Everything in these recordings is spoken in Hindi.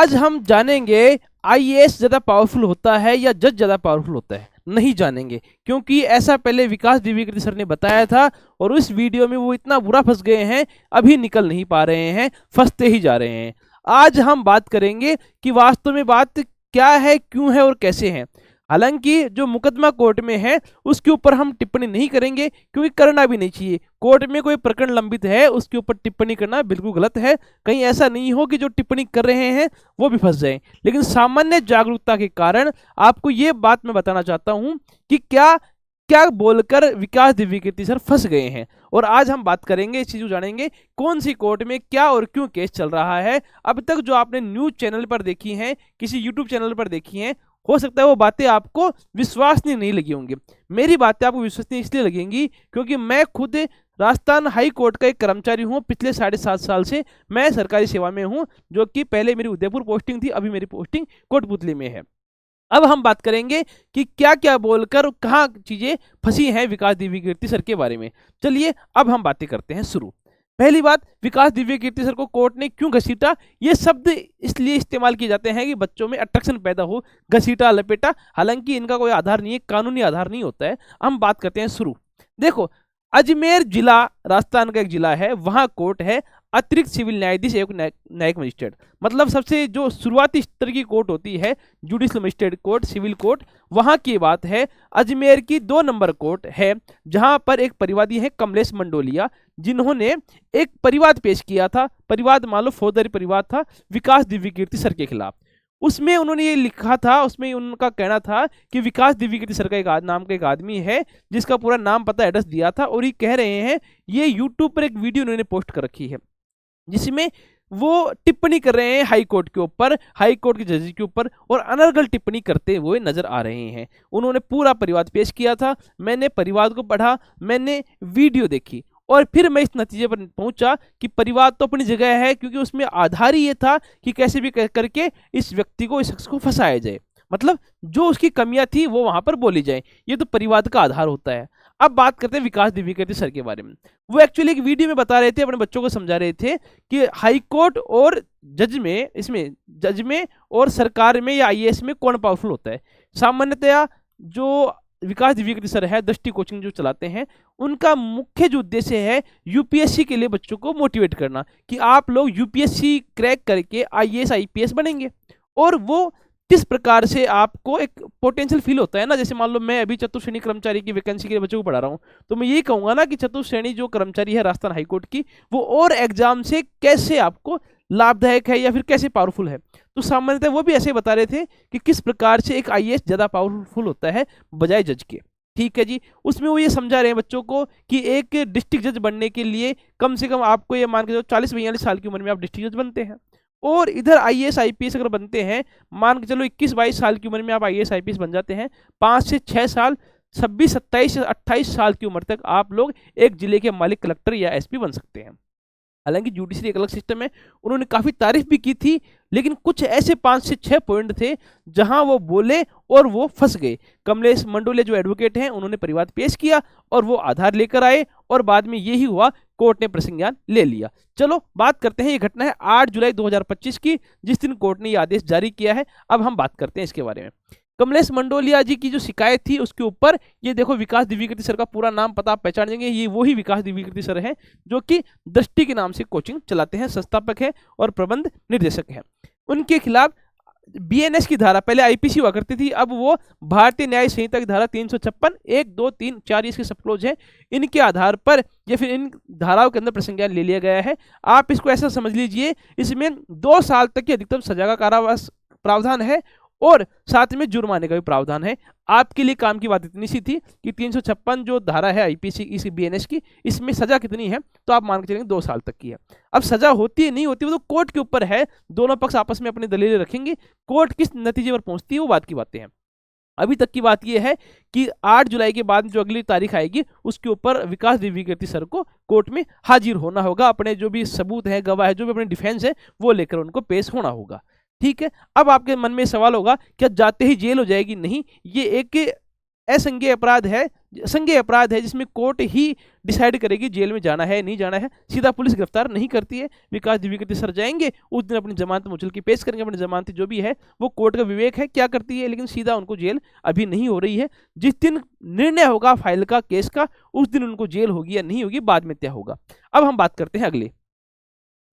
आज हम जानेंगे आईएएस ज़्यादा पावरफुल होता है या जज ज़्यादा पावरफुल होता है। नहीं जानेंगे, क्योंकि ऐसा पहले विकास द्विवेदी सर ने बताया था और उस वीडियो में वो इतना बुरा फंस गए हैं, अभी निकल नहीं पा रहे हैं, फंसते ही जा रहे हैं। आज हम बात करेंगे कि वास्तव में बात क्या है, क्यों है और कैसे है। हालांकि जो मुकदमा कोर्ट में है उसके ऊपर हम टिप्पणी नहीं करेंगे, क्योंकि करना भी नहीं चाहिए। कोर्ट में कोई प्रकरण लंबित है, उसके ऊपर टिप्पणी करना बिल्कुल गलत है। कहीं ऐसा नहीं हो कि जो टिप्पणी कर रहे हैं वो भी फंस जाएं। लेकिन सामान्य जागरूकता के कारण आपको ये बात मैं बताना चाहता हूं कि क्या क्या बोलकर विकास द्विवेदी सर फंस गए हैं। और आज हम बात करेंगे, इस चीज को जानेंगे कौन सी कोर्ट में क्या और क्यों केस चल रहा है। अब तक जो आपने न्यूज चैनल पर देखी हैं, किसी यूट्यूब चैनल पर देखी हैं, हो सकता है वो बातें आपको विश्वसनीय नहीं लगी होंगी। मेरी बातें आपको विश्वसनीय इसलिए लगेंगी क्योंकि मैं खुद राजस्थान हाई कोर्ट का एक कर्मचारी हूं। पिछले 7.5 साल से मैं सरकारी सेवा में हूं, जो कि पहले मेरी उदयपुर पोस्टिंग थी, अभी मेरी पोस्टिंग कोटपुतली में है। अब हम बात करेंगे कि क्या क्या बोलकर कहाँ चीजें फंसी हैं विकास द्विवेदी सर के बारे में। चलिए अब हम बातें करते हैं शुरू। पहली बात, विकास द्विवेदी सर को कोर्ट ने क्यों घसीटा। ये शब्द इसलिए इस्तेमाल किए जाते हैं कि बच्चों में अट्रैक्शन पैदा हो, घसीटा लपेटा। हालांकि इनका कोई आधार नहीं है, कानूनी आधार नहीं होता है। हम बात करते हैं शुरू। देखो, अजमेर जिला राजस्थान का एक जिला है, वहां कोर्ट है अतिरिक्त सिविल न्यायाधीश एवं न्यायिक मजिस्ट्रेट। मतलब सबसे जो शुरुआती स्तर की कोर्ट होती है, judicial magistrate court, civil court, वहां की बात है। अजमेर की 2 नंबर कोर्ट है, जहां पर एक परिवादी है कमलेश मंडोलिया, जिन्होंने एक परिवाद पेश किया था। परिवाद मान लो फौजदारी परिवाद था विकास द्विवेदी सर के खिलाफ। उसमें उन्होंने ये लिखा था, उसमें उनका कहना था कि विकास द्विवेदी सर का एक नाम का एक आदमी है, जिसका पूरा नाम पता एड्रेस दिया था, और ये कह रहे हैं, ये यूट्यूब पर एक वीडियो उन्होंने पोस्ट कर रखी है जिसमें वो टिप्पणी कर रहे हैं हाई कोर्ट के ऊपर, हाई कोर्ट के जज के ऊपर, और अनर्गल टिप्पणी करते हुए नजर आ रहे हैं। उन्होंने पूरा परिवाद पेश किया था, मैंने परिवाद को पढ़ा, मैंने वीडियो देखी, और फिर मैं इस नतीजे पर पहुंचा कि परिवाद तो अपनी जगह है, क्योंकि उसमें आधार ही ये था कि कैसे भी करके इस व्यक्ति को, इस शख्स को फंसाया जाए। मतलब जो उसकी कमियां थी वो वहां पर बोली जाए, ये तो परिवाद का आधार होता है। अब बात करते हैं विकास द्विवेदी सर के बारे में। वो एक्चुअली एक वीडियो में बता रहे थे, अपने बच्चों को समझा रहे थे कि हाई कोर्ट और जज में, इसमें जज में और सरकार में या आईएएस में कौन पावरफुल होता है। सामान्यतया जो विकास द्विवेदी सर है, दृष्टि कोचिंग जो चलाते हैं, उनका मुख्य जो उद्देश्य है यूपीएससी के लिए बच्चों को मोटिवेट करना कि आप लोग यूपीएससी क्रैक करके आईएएस आईपीएस बनेंगे। और वो किस प्रकार से आपको एक पोटेंशियल फील होता है ना, जैसे मान लो मैं अभी चतुर्थ श्रेणी कर्मचारी की वैकेंसी के लिए बच्चों को पढ़ा रहा हूँ, तो मैं यही कहूंगा ना कि चतुर्थ श्रेणी जो कर्मचारी है राजस्थान हाईकोर्ट की, वो और एग्जाम से कैसे आपको लाभदायक है या फिर कैसे पावरफुल है। तो सामान्यतः वो भी ऐसे बता रहे थे कि किस प्रकार से एक आईएएस ज्यादा पावरफुल होता है बजाय जज के। ठीक है जी, उसमें वो ये समझा रहे हैं बच्चों को कि एक डिस्ट्रिक्ट जज बनने के लिए कम से कम आपको ये मान के चलो 40-42 साल की उम्र में आप डिस्ट्रिक्ट जज बनते हैं, और इधर आईएएस आईपीएस अगर बनते हैं, मान के चलो 21-22 साल की उम्र में आप आईएएस आईपीएस बन जाते हैं, 5 से 6 साल, 26, 27, 28 साल की उम्र तक आप लोग एक जिले के मालिक, कलेक्टर या एसपी बन सकते हैं। हालांकि जुडिशरी एक अलग सिस्टम है, उन्होंने काफी तारीफ भी की थी, लेकिन कुछ ऐसे 5 से 6 पॉइंट थे जहां वो बोले और वो फंस गए। कमलेश मंडोले जो एडवोकेट हैं, उन्होंने परिवाद पेश किया और वो आधार लेकर आए, और बाद में यही हुआ, कोर्ट ने प्रसंज्ञान ले लिया। चलो बात करते हैं, ये घटना है 8 जुलाई 2025 की, जिस दिन कोर्ट ने ये आदेश जारी किया है। अब हम बात करते हैं इसके बारे में। कमलेश मंडोलिया जी की जो शिकायत थी उसके ऊपर, ये देखो विकास द्विवेदी सर का पूरा नाम पता आप पहचान जाएंगे, ये वही विकास द्विवेदी सर हैं जो कि दृष्टि के नाम से कोचिंग चलाते हैं, संस्थापक है और प्रबंध निर्देशक है। उनके खिलाफ बीएनएस की धारा, पहले आईपीसी हुआ करती थी, अब वो भारतीय न्याय संहिता की धारा 356, 1, 2, 3, 4 इसके सब क्लोज है, इनके आधार पर या फिर इन धाराओं के अंदर प्रसंज्ञान ले लिया गया है। आप इसको ऐसा समझ लीजिए, इसमें 2 साल तक की अधिकतम सजा का कारावास प्रावधान है, और साथ में जुर्माने का भी प्रावधान है। आपके लिए काम की बात इतनी सी थी कि 356 जो धारा है आईपीसी इस बीएनएस की, इसमें सजा कितनी है, तो आप मान के चलेंगे 2 साल तक की है। अब सजा होती है नहीं होती वो तो कोर्ट के ऊपर है, दोनों पक्ष आपस में अपनी दलीलें रखेंगे, कोर्ट किस नतीजे पर पहुंचती है वो बात की बातें हैं। अभी तक की बात यह है कि 8 जुलाई के बाद जो अगली तारीख आएगी उसके ऊपर विकास द्विवेदी सर को कोर्ट में हाजिर होना होगा, अपने जो भी सबूत है, गवाह है, जो भी अपने डिफेंस है वो लेकर उनको पेश होना होगा। ठीक है, अब आपके मन में सवाल होगा क्या जाते ही जेल हो जाएगी? नहीं, ये एक असंज्ञेय अपराध है, संज्ञेय अपराध है जिसमें कोर्ट ही डिसाइड करेगी जेल में जाना है नहीं जाना है, सीधा पुलिस गिरफ्तार नहीं करती है। विकास दिव्यकीर्ति सर जाएंगे उस दिन अपनी जमानत मुचल की पेश करेंगे, अपनी जमानत जो भी है वो कोर्ट का विवेक है क्या करती है, लेकिन सीधा उनको जेल अभी नहीं हो रही है। जिस दिन निर्णय होगा फाइल का केस का उस दिन उनको जेल होगी या नहीं होगी बाद में तय होगा। अब हम बात करते हैं अगले,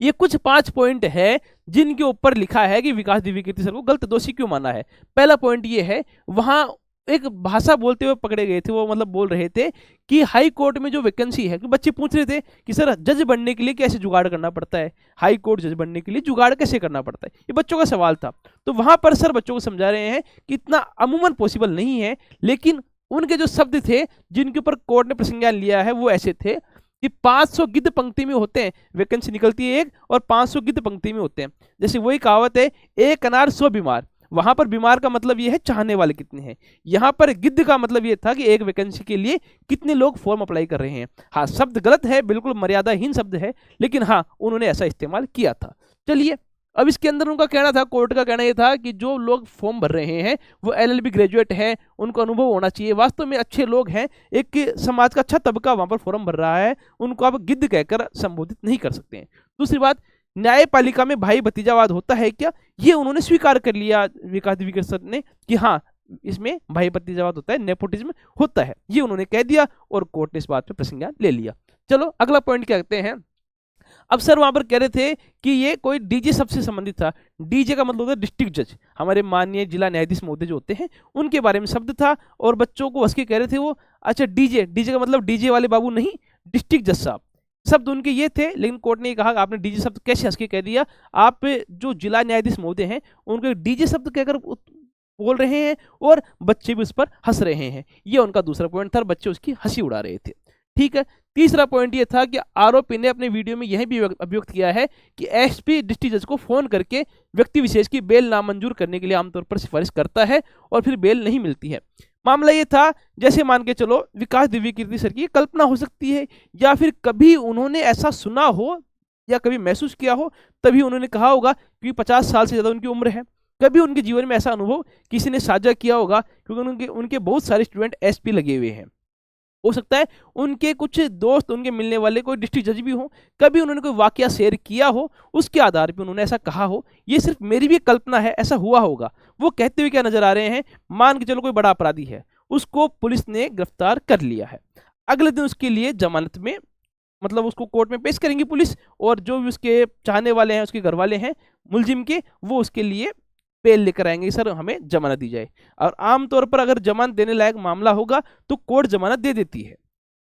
ये कुछ 5 पॉइंट है जिनके ऊपर लिखा है कि विकास दिव्यकीर्ति सर को गलत दोषी क्यों माना है। पहला पॉइंट ये है, वहां एक भाषा बोलते हुए पकड़े गए थे, वो मतलब बोल रहे थे कि हाई कोर्ट में जो वैकेंसी है, कि बच्चे पूछ रहे थे कि सर जज बनने के लिए कैसे जुगाड़ करना पड़ता है, हाई कोर्ट जज बनने के लिए जुगाड़ कैसे करना पड़ता है, ये बच्चों का सवाल था। तो वहां पर सर बच्चों को समझा रहे हैं कि इतना अमूमन पॉसिबल नहीं है, लेकिन उनके जो शब्द थे जिनके ऊपर कोर्ट ने प्रसंज्ञान लिया है वो ऐसे थे कि 500 गिद्ध पंक्ति में होते हैं, वैकेंसी निकलती है एक और 500 गिद्ध पंक्ति में होते हैं। जैसे वही कहावत है, एक अनार 100 बीमार, वहां पर बीमार का मतलब ये है चाहने वाले कितने हैं, यहां पर गिद्ध का मतलब ये था कि एक वैकेंसी के लिए कितने लोग फॉर्म अप्लाई कर रहे हैं। हाँ शब्द गलत है, बिल्कुल मर्यादाहीन शब्द है, लेकिन हाँ उन्होंने ऐसा इस्तेमाल किया था। चलिए अब इसके अंदर उनका कहना था, कोर्ट का कहना यह था कि जो लोग फॉर्म भर रहे हैं वो LLB ग्रेजुएट हैं, उनको अनुभव होना चाहिए, वास्तव में अच्छे लोग हैं, एक समाज का अच्छा तबका वहां पर फॉर्म भर रहा है, उनको आप गिद्ध कहकर संबोधित नहीं कर सकते हैं। दूसरी बात, न्यायपालिका में भाई भतीजावाद होता है क्या, ये उन्होंने स्वीकार कर लिया विकास दिव्यकीर्ति सर ने कि हाँ इसमें भाई भतीजावाद होता है, नेपोटिज्म होता है, ये उन्होंने कह दिया और कोर्ट ने इस बात पे प्रसंज्ञान ले लिया। चलो अगला पॉइंट क्या कहते हैं। अब सर वहां पर कह रहे थे कि ये कोई डीजे शब्द से संबंधित था, डीजे का मतलब होता है डिस्ट्रिक्ट जज, हमारे माननीय जिला न्यायाधीश महोदय जो होते हैं उनके बारे में शब्द था, और बच्चों को हंस के कह रहे थे वो, अच्छा डीजे, डीजे का मतलब डीजे वाले बाबू नहीं, डिस्ट्रिक्ट जज साहब, शब्द उनके ये थे। लेकिन कोर्ट ने कहा आपने डीजे शब्द कैसे हंस के कह दिया, आप जो जिला न्यायाधीश महोदय हैं उनको डीजे शब्द कहकर बोल रहे हैं और बच्चे भी उस पर हंस रहे हैं, ये उनका दूसरा पॉइंट था, बच्चे उसकी हंसी उड़ा रहे थे। ठीक है, तीसरा पॉइंट ये था कि आरोपी ने अपने वीडियो में यह भी अभियुक्त किया है कि एसपी डिस्ट्रिक्ट जज को फोन करके व्यक्ति विशेष की बेल नामंजूर करने के लिए आमतौर पर सिफारिश करता है और फिर बेल नहीं मिलती है। मामला ये था, जैसे मान के चलो विकास दिव्यकीर्ति सर की कल्पना हो सकती है या फिर कभी उन्होंने ऐसा सुना हो या कभी महसूस किया हो, तभी उन्होंने कहा होगा, क्योंकि 50 साल से ज़्यादा उनकी उम्र है, कभी उनके जीवन में ऐसा अनुभव किसी ने साझा किया होगा, क्योंकि उनके बहुत सारे स्टूडेंट एसपी लगे हुए हैं। हो सकता है उनके कुछ दोस्त, उनके मिलने वाले कोई डिस्ट्रिक्ट जज भी हो, कभी उन्होंने कोई वाकया शेयर किया हो, उसके आधार पर उन्होंने ऐसा कहा हो, ये सिर्फ मेरी भी कल्पना है, ऐसा हुआ होगा। वो कहते हुए क्या नजर आ रहे हैं, मान के चलो कोई बड़ा अपराधी है, उसको पुलिस ने गिरफ्तार कर लिया है, अगले दिन उसके लिए जमानत में, मतलब उसको कोर्ट में पेश करेंगी पुलिस, और जो भी उसके चाहने वाले हैं, उसके घर वाले हैं मुलजिम के, वो उसके लिए बेल लेकर आएंगे, सर हमें जमानत दी जाए। और आमतौर पर अगर जमानत देने लायक मामला होगा तो कोर्ट जमानत दे देती है।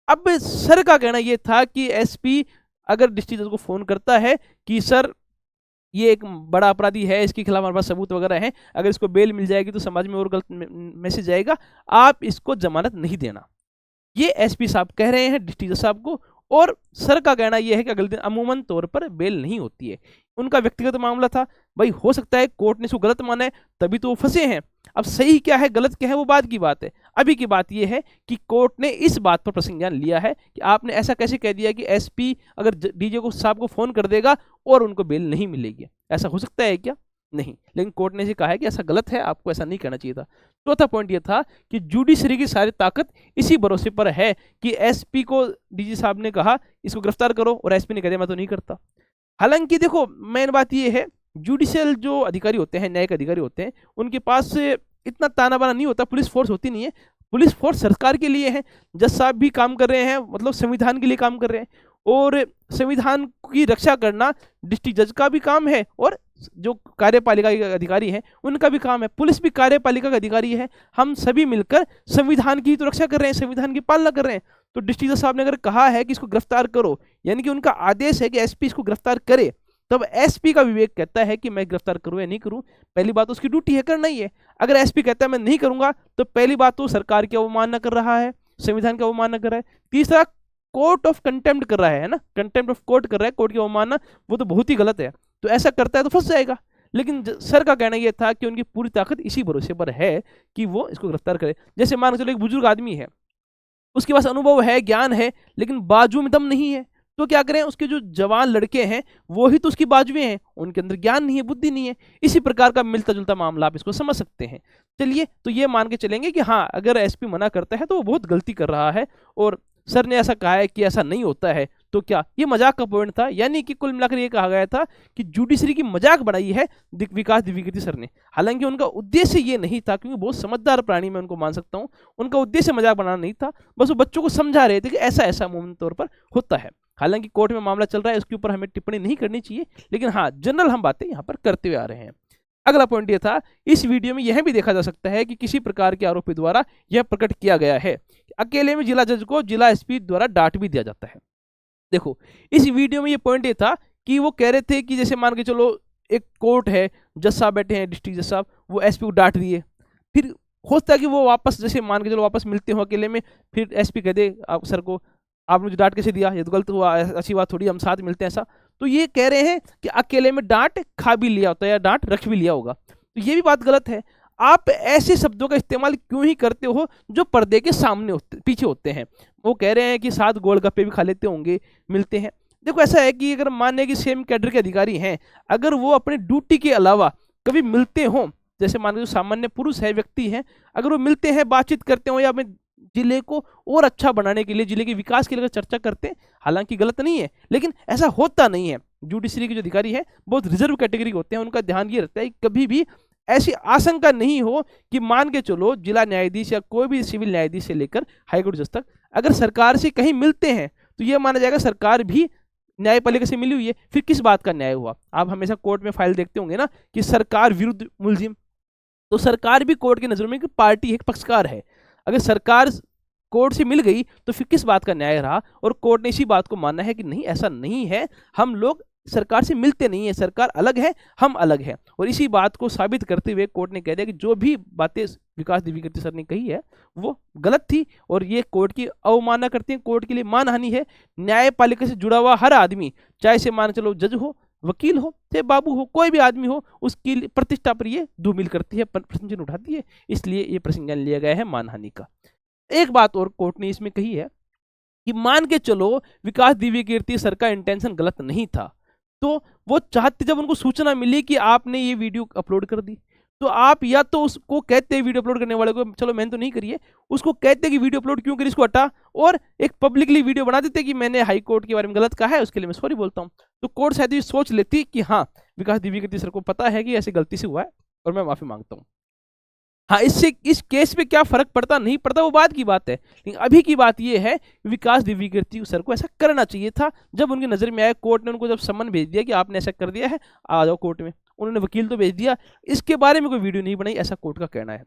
अब सर का कहना यह था कि एसपी अगर डिस्ट्रिक्ट जज को फोन करता है कि सर ये एक बड़ा अपराधी है, इसके खिलाफ हमारे पास सबूत वगैरह हैं, अगर इसको बेल मिल जाएगी तो समाज में और गलत मैसेज आएगा, आप इसको जमानत नहीं देना, ये एसपी साहब कह रहे हैं डिस्ट्रिक्ट जज साहब को। और सर का कहना यह है कि अगले दिन अमूमन तौर पर बेल नहीं होती है। उनका व्यक्तिगत मामला था, भाई हो सकता है कोर्ट ने इसको गलत माना है, तभी तो वो फंसे हैं। अब सही क्या है गलत क्या है वो बाद की बात है, अभी की बात यह है कि कोर्ट ने इस बात पर प्रसंज्ञान लिया है कि आपने ऐसा कैसे कह दिया कि एसपी अगर डीजे को साहब को फोन कर देगा और उनको बेल नहीं मिलेगी, ऐसा हो सकता है क्या? नहीं। लेकिन कोर्ट ने कहा है कि ऐसा गलत है, आपको ऐसा नहीं करना चाहिए था। चौथा पॉइंट यह था कि जुडिशरी की सारी ताकत इसी भरोसे पर है कि एसपी को डीजी साहब ने कहा इसको गिरफ्तार करो और एसपी ने कह दिया मैं तो नहीं करता। हालांकि देखो मेन बात यह है, जुडिशियल जो अधिकारी होते हैं, न्यायिक अधिकारी होते हैं, उनके पास इतना ताना बाना नहीं होता, पुलिस फोर्स होती नहीं है, पुलिस फोर्स सरकार के लिए है, जज साहब भी काम कर रहे हैं, मतलब संविधान के लिए काम कर रहे हैं, और संविधान की रक्षा करना डिस्ट्रिक्ट जज का भी काम है और जो कार्यपालिका के अधिकारी हैं उनका भी काम है, पुलिस भी कार्यपालिका का अधिकारी है, हम सभी मिलकर संविधान की तो रक्षा कर रहे हैं, संविधान की पालना कर रहे हैं। तो डिस्ट्रिक्ट जज साहब ने अगर कहा है कि इसको गिरफ्तार करो, यानी कि उनका आदेश है कि एसपी इसको गिरफ्तार करे, तब एसपी का विवेक कहता है कि मैं गिरफ्तार करूं या नहीं करूं। पहली बात उसकी ड्यूटी है करना ही है। अगर एसपी कहता है मैं नहीं करूंगा, तो पहली बात तो सरकार की अवमानना कर रहा है, संविधान की अवमानना कर रहा है। तीसरा, कोर्ट ऑफ कंटेम्प्ट कर रहा है ना, कंटेम्प्ट ऑफ कोर्ट कर रहा है, कोर्ट की अवमानना, वो तो बहुत ही गलत है। तो ऐसा करता है तो फंस जाएगा। लेकिन सर का कहना यह था कि उनकी पूरी ताकत इसी भरोसे पर है कि वो इसको गिरफ्तार करे। जैसे मान के चलो एक बुजुर्ग आदमी है, उसके पास अनुभव है, ज्ञान है, लेकिन बाजू में दम नहीं है, तो क्या करें, उसके जो जवान लड़के हैं वो ही तो उसकी बाजुएं हैं, उनके अंदर ज्ञान नहीं है, बुद्धि नहीं है। इसी प्रकार का मिलता जुलता मामला आप इसको समझ सकते हैं। चलिए, तो ये मान के चलेंगे कि हाँ, अगर एसपी मना करता है तो वो बहुत गलती कर रहा है, और सर ने ऐसा कहा है कि ऐसा नहीं होता है, तो क्या ये मजाक का पॉइंट था? यानी कि कुल मिलाकर ये कहा गया था कि जुडिशरी की मजाक बनाई है विकास दिव्यकीर्ति सर ने। हालांकि उनका उद्देश्य ये नहीं था, क्योंकि बहुत समझदार प्राणी मैं उनको मान सकता हूँ, उनका उद्देश्य मजाक बनाना नहीं था, बस वो बच्चों को समझा रहे थे कि ऐसा ऐसा अमूमन तौर पर होता है। हालांकि कोर्ट में मामला चल रहा है, उसके ऊपर हमें टिप्पणी नहीं करनी चाहिए, लेकिन हाँ, जनरल हम बातें यहाँ पर करते हुए आ रहे हैं। अगला पॉइंट यह था, इस वीडियो में यह भी देखा जा सकता है कि किसी प्रकार के आरोपी द्वारा यह प्रकट किया गया है, अकेले में जिला जज को जिला एसपी द्वारा डांट भी दिया जाता है। देखो, इस वीडियो में ये पॉइंट ये था कि वो कह रहे थे कि जैसे मान के चलो एक कोर्ट है, जज साहब बैठे हैं, डिस्ट्रिक्ट जज साहब, वो एसपी को डांट दिए, फिर होता है कि वो वापस, जैसे मान के चलो वापस मिलते हो अकेले में, फिर एसपी कह दे आप सर को, आप मुझे डांट कैसे दिया, ये तो गलत हुआ, अच्छी बात थोड़ी, हम साथ मिलते हैं ऐसा। तो ये कह रहे हैं कि अकेले में डांट खा भी लिया होता है या डांट रख भी लिया होगा, तो ये भी बात गलत है। आप ऐसे शब्दों का इस्तेमाल क्यों ही करते हो जो पर्दे के सामने होते, पीछे होते हैं? वो कह रहे हैं कि साथ गोलगप्पे भी खा लेते होंगे, मिलते हैं। देखो, ऐसा है कि अगर मान लें कि सेम कैडर के अधिकारी हैं, अगर वो अपनी ड्यूटी के अलावा कभी मिलते हों, जैसे मान लो सामान्य पुरुष है, व्यक्ति हैं, अगर वो मिलते हैं, बातचीत करते हो या अपने जिले को और अच्छा बनाने के लिए, जिले के विकास के लिए चर्चा करते हैं, हालांकि गलत नहीं है, लेकिन ऐसा होता नहीं है। जुडिशरी के जो अधिकारी हैं बहुत रिजर्व कैटेगरी के होते हैं, उनका ध्यान ये रहता है कि कभी भी ऐसी आशंका नहीं हो कि मान के चलो जिला न्यायाधीश या कोई भी सिविल न्यायाधीश से लेकर हाईकोर्ट जज तक अगर सरकार से कहीं मिलते हैं तो यह माना जाएगा सरकार भी न्यायपालिका से मिली हुई है, फिर किस बात का न्याय हुआ? आप हमेशा कोर्ट में फाइल देखते होंगे ना कि सरकार विरुद्ध मुलजिम, तो सरकार भी कोर्ट की नजरों में एक पार्टी, एक पक्षकार है। अगर सरकार कोर्ट से मिल गई तो फिर किस बात का न्याय रहा? और कोर्ट ने इसी बात को माना है कि नहीं, ऐसा नहीं है, हम लोग सरकार से मिलते नहीं है, सरकार अलग है, हम अलग है। और इसी बात को साबित करते हुए कोर्ट ने कह दिया कि जो भी बातें विकास दिव्यकीर्ति सर ने कही है वो गलत थी, और ये कोर्ट की अवमानना करती है, कोर्ट के लिए मानहानि है। न्यायपालिका से जुड़ा हुआ हर आदमी, चाहे से मान चलो जज हो, वकील हो, चाहे बाबू हो, कोई भी आदमी हो, उसकी प्रतिष्ठा पर ये धूमिल करती है, प्रश्न चिन्ह उठाती है, इसलिए ये प्रसंज्ञान लिया गया है मानहानि का। एक बात और कोर्ट ने इसमें कही है कि मान के चलो विकास दिव्यकीर्ति सर का इंटेंशन गलत नहीं था, तो वो चाहते, जब उनको सूचना मिली कि आपने ये वीडियो अपलोड कर दी, तो आप या तो उसको कहते हैं वीडियो अपलोड करने वाले को, चलो मैंने तो नहीं करी है, उसको कहते कि वीडियो अपलोड क्यों करी, इसको हटा, और एक पब्लिकली वीडियो बना देते कि मैंने हाई कोर्ट के बारे में गलत कहा है, उसके लिए मैं सॉरी बोलता हूँ। तो कोर्ट शायद ये सोच लेती कि हाँ, विकास दिव्यकीर्ति सर को पता है कि ऐसी गलती से हुआ है और मैं माफी मांगता हूँ। हाँ, इससे इस केस में क्या फर्क पड़ता नहीं पड़ता वो बात की बात है, लेकिन अभी की बात ये है विकास दिव्यकीर्ति सर को ऐसा करना चाहिए था। जब उनकी नजर में आया, कोर्ट ने उनको जब सम्मन भेज दिया कि आपने ऐसा कर दिया है, आ जाओ कोर्ट में, उन्होंने वकील तो भेज दिया, इसके बारे में कोई वीडियो नहीं बनाई, ऐसा कोर्ट का कहना है।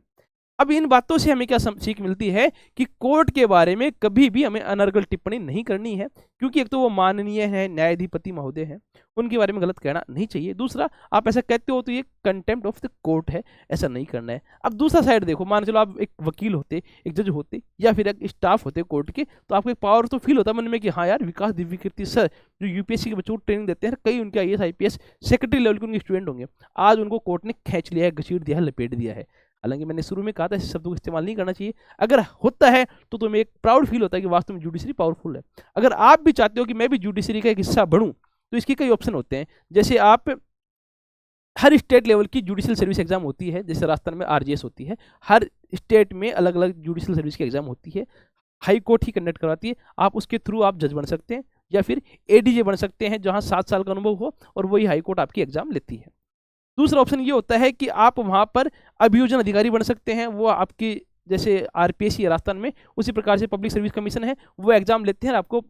अब इन बातों से हमें क्या सीख मिलती है कि कोर्ट के बारे में कभी भी हमें अनर्गल टिप्पणी नहीं करनी है, क्योंकि एक तो वो माननीय है, न्यायाधिपति महोदय हैं, उनके बारे में गलत कहना नहीं चाहिए। दूसरा, आप ऐसा कहते हो तो ये कंटेम्प्ट ऑफ द कोर्ट है, ऐसा नहीं करना है। अब दूसरा साइड देखो, मान चलो आप एक वकील होते, एक जज होते, या फिर एक स्टाफ होते कोर्ट के, तो आपको एक पावर तो फील होता मन में कि हाँ यार, विकास दिव्यकीर्ति सर जो यूपीएससी के बच्चों को ट्रेनिंग देते हैं, कई उनके IAS IPS सेक्रेटरी लेवल के उनके स्टूडेंट होंगे, आज उनको कोर्ट ने खींच लिया है, घसीट दिया है, लपेट दिया है। हालांकि मैंने शुरू में कहा था इस शब्दों का इस्तेमाल नहीं करना चाहिए। अगर होता है तो तुम्हें एक प्राउड फील होता है कि वास्तव में जुडिशरी पावरफुल है। अगर आप भी चाहते हो कि मैं भी जुडिशरी का एक हिस्सा बनूं, तो इसके कई ऑप्शन होते हैं। जैसे आप हर स्टेट लेवल की जुडिशियल सर्विस एग्जाम होती है, जैसे राजस्थान में RGS होती है, हर स्टेट में अलग अलग जुडिशियल सर्विस की एग्जाम होती है, हाई कोर्ट ही कंडक्ट करवाती है। आप उसके थ्रू आप जज बन सकते हैं या फिर ADJ बन सकते हैं, जहां 7 साल का अनुभव हो, और वही हाई कोर्ट आपकी एग्जाम लेती है। दूसरा ऑप्शन ये होता है कि आप वहां पर अभियोजन अधिकारी बन सकते हैं, वो आपकी जैसे RPSC राजस्थान में उसी प्रकार से पब्लिक सर्विस कमीशन है, वो एग्जाम लेते हैं, आपको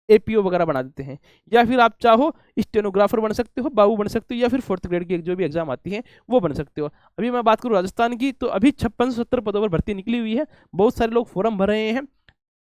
APO वगैरह बना देते हैं। या फिर आप चाहो स्टेनोग्राफर बन सकते हो, बाबू बन सकते हो, या फिर 4th ग्रेड की जो भी एग्जाम आती है वो बन सकते हो। अभी मैं बात करूँ राजस्थान की, तो अभी 5670 पदों पर भर्ती निकली हुई है, बहुत सारे लोग फॉर्म भर रहे हैं,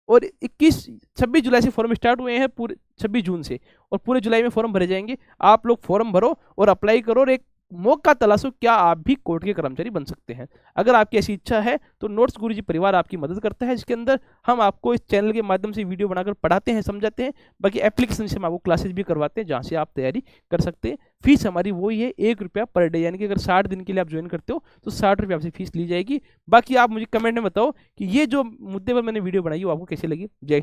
और 26 जुलाई से फॉर्म स्टार्ट हुए हैं, पूरे 26 जून से, और पूरे जुलाई में फॉर्म भरे जाएंगे। आप लोग फॉर्म भरो और अप्लाई करो, और एक मौका तलाशो, क्या आप भी कोर्ट के कर्मचारी बन सकते हैं। अगर आपकी ऐसी इच्छा है तो नोट्स गुरुजी परिवार आपकी मदद करता है, जिसके अंदर हम आपको इस चैनल के माध्यम से वीडियो बनाकर पढ़ाते हैं, समझाते हैं। बाकी एप्लीकेशन से हम आपको क्लासेस भी करवाते हैं, जहाँ से आप तैयारी कर सकते हैं। फीस हमारी वही है, 1 रुपया पर डे, यानी कि अगर 60 दिन के लिए आप ज्वाइन करते हो तो 60 रुपये आपसे फीस ली जाएगी। बाकी आप मुझे कमेंट में बताओ कि ये जो मुद्दे पर मैंने वीडियो बनाई वो आपको कैसी लगी। जय हिंद।